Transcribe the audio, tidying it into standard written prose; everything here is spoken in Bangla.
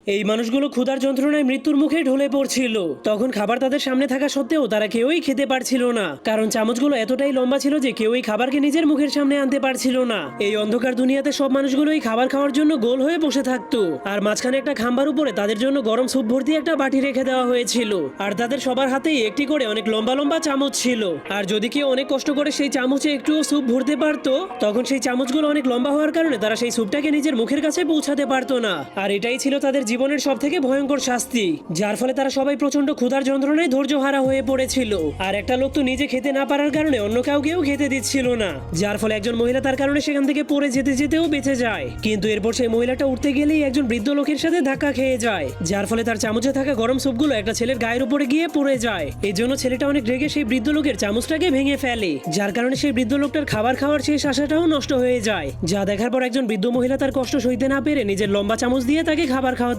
এই মানুষগুলো ক্ষুধার যন্ত্রণায় মৃত্যুর মুখে ঢলে পড়ছিল। তখন খাবার তাদের সামনে থাকা সত্ত্বেও তারা কেউই খেতে পারছিল না, কারণ চামচগুলো এতটাই লম্বা ছিল যে কেউই খাবারকে নিজের মুখের সামনে আনতে পারছিল না। এই অন্ধকার দুনিয়াতে সব মানুষগুলোই খাবার খাওয়ার জন্য গোল হয়ে বসে থাকতো, আর মাঝখানে একটা খাম্বার উপরে তাদের জন্য গরম স্যুপ ভর্তি একটা বাটি রেখে দেওয়া হয়েছিল। আর তাদের সবার হাতেই একটি করে অনেক লম্বা লম্বা চামচ ছিল, আর যদি কেউ অনেক কষ্ট করে সেই চামচে একটুও স্যুপ ভরতে পারতো, তখন সেই চামচগুলো অনেক লম্বা হওয়ার কারণে তারা সেই স্যুপটাকে নিজের মুখের কাছে পৌঁছাতে পারতো না। আর এটাই ছিল তাদের জীবনের সব থেকে ভয়ঙ্কর শাস্তি, যার ফলে তারা সবাই প্রচন্ড ক্ষুধার যন্ত্রণায় ধৈর্যহারা হয়ে পড়েছিল। আর একটা লোক তো নিজে খেতে না পারার কারণে অন্য কাউকেও খেতে দিচ্ছিল না, যার ফলে একজন মহিলা তার কারণে সেখান থেকে পড়ে যেতে যেতেও বেঁচে যায়। কিন্তু এরপর সেই মহিলাটা উঠতে গেলেই একজন বৃদ্ধ লোকের সাথে ধাক্কা খেয়ে যায়, যার ফলে তার চামচে থাকা গরম স্যুপগুলো একটা ছেলের গায়ের উপরে গিয়ে পড়ে যায়। এই জন্য ছেলেটা অনেক রেগে সেই বৃদ্ধ লোকের চামচটাকে ভেঙে ফেলে, যার কারণে সেই বৃদ্ধ লোকটার খাবার খাওয়ার শেষ আশাটাও নষ্ট হয়ে যায়। যা দেখার পর একজন বৃদ্ধ মহিলা তার কষ্ট সইতে না পেরে নিজের লম্বা চামচ দিয়ে তাকে খাবার খাওয়াতে